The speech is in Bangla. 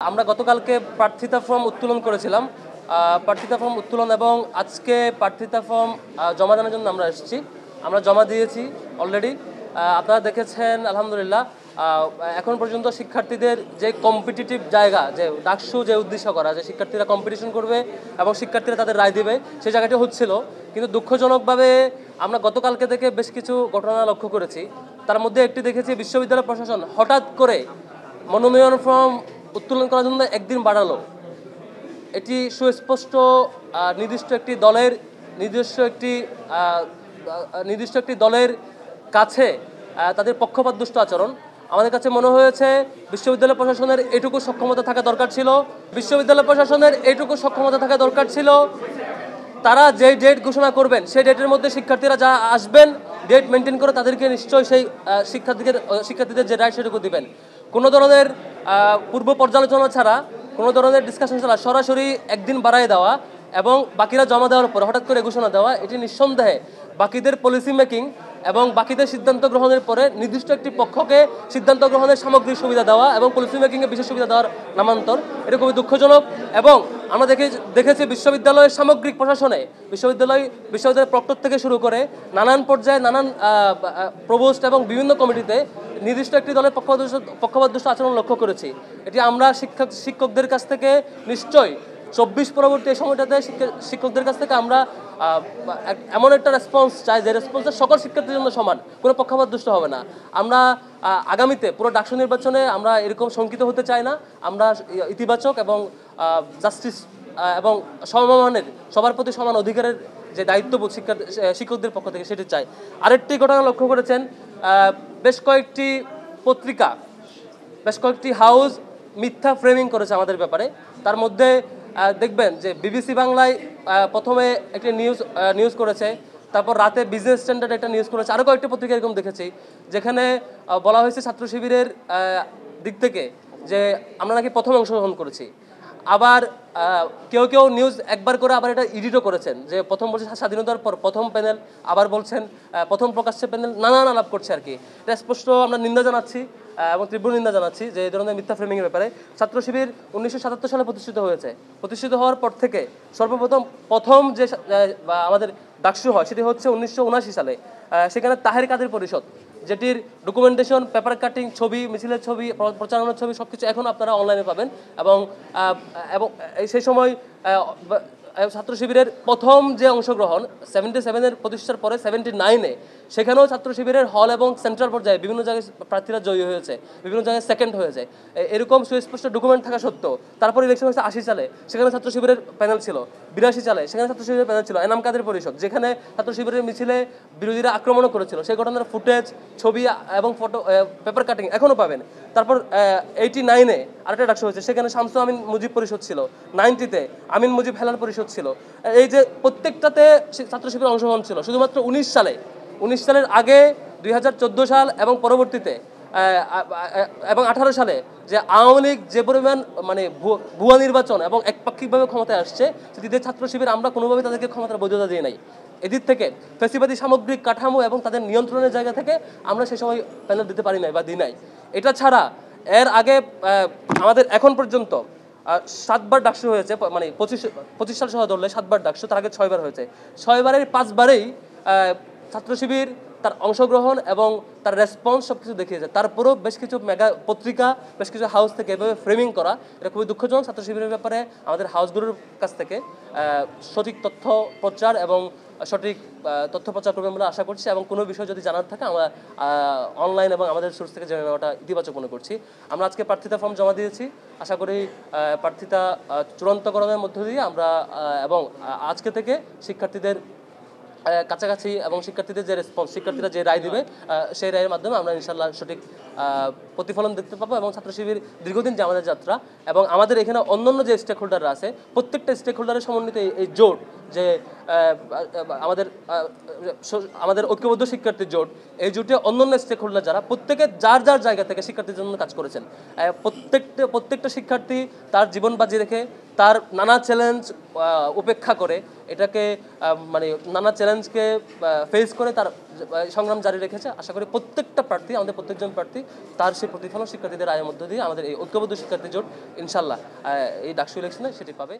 আমরা গতকালকে প্রার্থিতা ফর্ম উত্তোলন করেছিলাম। প্রার্থিতা ফর্ম উত্তোলন এবং আজকে প্রার্থিতা ফর্ম জমা দেওয়ার জন্য আমরা এসেছি। আমরা জমা দিয়েছি অলরেডি। আপনারা দেখেছেন আলহামদুলিল্লাহ। এখন পর্যন্ত শিক্ষার্থীদের যে কম্পিটিটিভ জায়গা, যে ডাকসু যে উদ্দেশ্য করা, যে শিক্ষার্থীরা কম্পিটিশন করবে এবং শিক্ষার্থীরা তাদের রায় দেবে, সেই জায়গাটি হচ্ছিল। কিন্তু দুঃখজনকভাবে আমরা গতকালকে থেকে বেশ কিছু ঘটনা লক্ষ্য করেছি। তার মধ্যে একটি দেখেছি, বিশ্ববিদ্যালয় প্রশাসন হঠাৎ করে মনোনয়ন ফর্ম উত্তোলন করার জন্য একদিন বাড়ালো। এটি সুস্পষ্ট নির্দিষ্ট একটি দলের কাছে তাদের পক্ষপাতদুষ্ট আচরণ। আমাদের কাছে মনে হয়েছে বিশ্ববিদ্যালয় প্রশাসনের এটুকু সক্ষমতা থাকা দরকার ছিল। তারা যে ডেট ঘোষণা করবেন সেই ডেটের মধ্যে শিক্ষার্থীরা যা আসবেন, ডেট মেনটেন করে তাদেরকে নিশ্চয়ই সেই শিক্ষার্থীদের যে রাইট সেটুকু দিবেন। কোনো ধরনের পূর্ব পর্যালোচনা ছাড়া, কোনো ধরনের ডিসকাশন ছাড়া সরাসরি একদিন বাড়ায় দেওয়া এবং বাকিরা জমা দেওয়ার পর হঠাৎ করে ঘোষণা দেওয়া, এটি নিঃসন্দেহে বাকিদের পলিসি মেকিং এবং বাকিদের সিদ্ধান্ত গ্রহণের পরে নির্দিষ্ট একটি পক্ষকে সিদ্ধান্ত গ্রহণের সামগ্রিক সুবিধা দেওয়া এবং পলিসি মেকিংয়ে বিশেষ সুবিধা দেওয়ার নামান্তর। এটা খুবই দুঃখজনক। এবং আমরা দেখেছি বিশ্ববিদ্যালয়ের সামগ্রিক প্রশাসনে, বিশ্ববিদ্যালয়ের প্রক্টর থেকে শুরু করে নানান পর্যায়ে নানান প্রভোস্ট এবং বিভিন্ন কমিটিতে নির্দিষ্ট একটি দলের পক্ষপাতদুষ্ট আচরণ লক্ষ্য করেছি। এটি আমরা শিক্ষকদের কাছ থেকে নিশ্চয়ই 24 পরবর্তী এই সময়টাতে শিক্ষকদের কাছ থেকে আমরা এমন একটা রেসপন্স চাই যে রেসপন্সটা সকল শিক্ষার্থীর জন্য সমান, কোনো পক্ষপাতদুষ্ট হবে না। আমরা আগামীতে পুরো ডাকসু নির্বাচনে আমরা এরকম শঙ্কিত হতে চাই না। আমরা ইতিবাচক এবং জাস্টিস এবং সমমানের, সবার প্রতি সমান অধিকারের যে দায়িত্ববোধ শিক্ষকদের পক্ষ থেকে সেটি চাই। আরেকটি ঘটনা লক্ষ্য করেছেন, বেশ কয়েকটি হাউস মিথ্যা ফ্রেমিং করেছে আমাদের ব্যাপারে। তার মধ্যে দেখবেন যে বিবিসি বাংলায় প্রথমে একটি নিউজ করেছে, তারপর রাতে বিজনেস স্ট্যান্ডার্ড একটা নিউজ করেছে, আরও কয়েকটি পত্রিকা এরকম দেখেছি যেখানে বলা হয়েছে ছাত্র শিবিরের দিক থেকে যে আমরা নাকি প্রথম অংশগ্রহণ করেছি। আবার কেউ নিউজ একবার করে আবার এটা এডিটও করেছেন, যে প্রথম বলছে স্বাধীনতার পর প্রথম প্যানেল, আবার বলছেন প্রথম প্রকাশ্যে প্যানেল, নানান আলাপ করছে আর কি। এটা স্পষ্ট আমরা নিন্দা জানাচ্ছি এবং তীব্র নিন্দা জানাচ্ছি যে এই ধরনের মিথ্যা ফ্রেমিংয়ের ব্যাপারে। ছাত্র শিবির 1977 সালে প্রতিষ্ঠিত হওয়ার পর থেকে প্রথম যে আমাদের ডাকসু হয় সেটি হচ্ছে 1979 সালে। সেখানে তাহের কাদের পরিষদ, যেটির ডকুমেন্টেশন, পেপার কাটিং, ছবি, মিছিলের ছবি, প্রচারণার ছবি সব কিছু এখন আপনারা অনলাইনে পাবেন। এবং সেই সময় ছাত্র শিবিরের প্রথম যে অংশগ্রহণ 77-এর প্রতিষ্ঠার পরে 79-এ, সেখানেও ছাত্র শিবিরের হল এবং সেন্ট্রাল পর্যায়ে বিভিন্ন জায়গায় প্রার্থীরা জয়ী হয়েছে, বিভিন্ন জায়গায় সেকেন্ড হয়েছে। এরকম সুস্পষ্ট ডকুমেন্ট থাকা সত্ত্বেও তারপর ইলেকশন হয়েছে 80 সালে, সেখানে ছাত্র শিবিরের প্যানেল ছিল। 82 সালে সেখানে ছাত্র শিবিরের প্যানেল ছিল। এনাম কাদের পরিষদ, যেখানে ছাত্র শিবিরের মিছিলে বিরোধীরা আক্রমণও করেছিল, সেই ঘটনার ফুটেজ, ছবি এবং ফটো, পেপার কাটিং এখনও পাবেন। তারপর 89-এ আরেকটা ডাকসু হয়েছে, সেখানে শামসু আমিন মুজিব পরিষদ ছিল। 90-তে আমিন মুজিব হেলাল পরিষদ ছিল। এই যে প্রত্যেকটাতে ছাত্র শিবিরের অংশগ্রহণ ছিল। শুধুমাত্র 19 সালের আগে 2014 সাল এবং পরবর্তীতে এবং 18 সালে যে আওয়ামী লীগ যে পরিমাণ মানে ভুয়া নির্বাচন এবং একপাক্ষিকভাবে ক্ষমতায় আসছে, সেটিতে ছাত্র শিবির আমরা কোনোভাবেই তাদেরকে ক্ষমতার বৈধতা দিয়ে নাই। এদিক থেকে ফ্যাসিবাদী সামগ্রিক কাঠামো এবং তাদের নিয়ন্ত্রণের জায়গা থেকে আমরা সে সময় প্যানেল দিতে পারি নাই বা দিই নাই। এটা ছাড়া এর আগে আমাদের এখন পর্যন্ত 7বার ডাকসু হয়েছে, মানে 25 সাল সহ ধরলে 7বার ডাকসু, তার আগে 6বার হয়েছে। 6বারের 5বারেই ছাত্র শিবির তার অংশগ্রহণ এবং তার রেসপন্স সব কিছু দেখিয়েছে। তারপরেও বেশ কিছু মেগা পত্রিকা, বেশ কিছু হাউস থেকে এভাবে ফ্রেমিং করা, এটা খুবই দুঃখজনক। ছাত্র শিবিরের ব্যাপারে আমাদের হাউসগুলোর কাছ থেকে সঠিক তথ্য প্রচার এবং সঠিক তথ্য প্রচার করবেন বলে আশা করছি। এবং কোনো বিষয় যদি জানার থাকে আমরা অনলাইন এবং আমাদের সোর্স থেকে জেনে নেওয়াটা ইতিবাচক মনে করছি। আমরা আজকে প্রার্থিতা ফর্ম জমা দিয়েছি। আশা করি প্রার্থিতা চূড়ান্তকরণের মধ্য দিয়ে আমরা এবং আজকে থেকে শিক্ষার্থীদের কাছাকাছি এবং শিক্ষার্থীদের যে রেসপন্স, শিক্ষার্থীরা যে রায় দিবে সেই রায়ের মাধ্যমে আমরা ইনশাল্লাহ সঠিক প্রতিফলন দেখতে পাবো। এবং ছাত্র শিবির দীর্ঘদিন যে আমাদের যাত্রা এবং আমাদের এখানে অন্যান্য যে স্টেক হোল্ডাররা আছে, প্রত্যেকটা স্টেক হোল্ডারের সমন্বিত এই জোট, যে আমাদের ঐক্যবদ্ধ শিক্ষার্থীর জোট, এই জোটে অন্যান্য স্টেক হোল্ডার যারা প্রত্যেকে যার জায়গা থেকে শিক্ষার্থীর জন্য কাজ করেছেন। প্রত্যেকটা শিক্ষার্থী তার জীবন বাজি রেখে, তার নানা চ্যালেঞ্জ উপেক্ষা করে এটাকে মানে নানা চ্যালেঞ্জকে ফেস করে তার সংগ্রাম জারি রেখেছে। আশা করি প্রত্যেকটা প্রার্থী, আমাদের প্রত্যেকজন প্রার্থী তার সেই প্রতিফলন শিক্ষার্থীদের রায়ের মধ্য দিয়ে আমাদের এই ঐক্যবদ্ধ শিক্ষার্থী জোট ইনশাল্লাহ এই ডাকসু ইলেকশনে সেটি পাবে।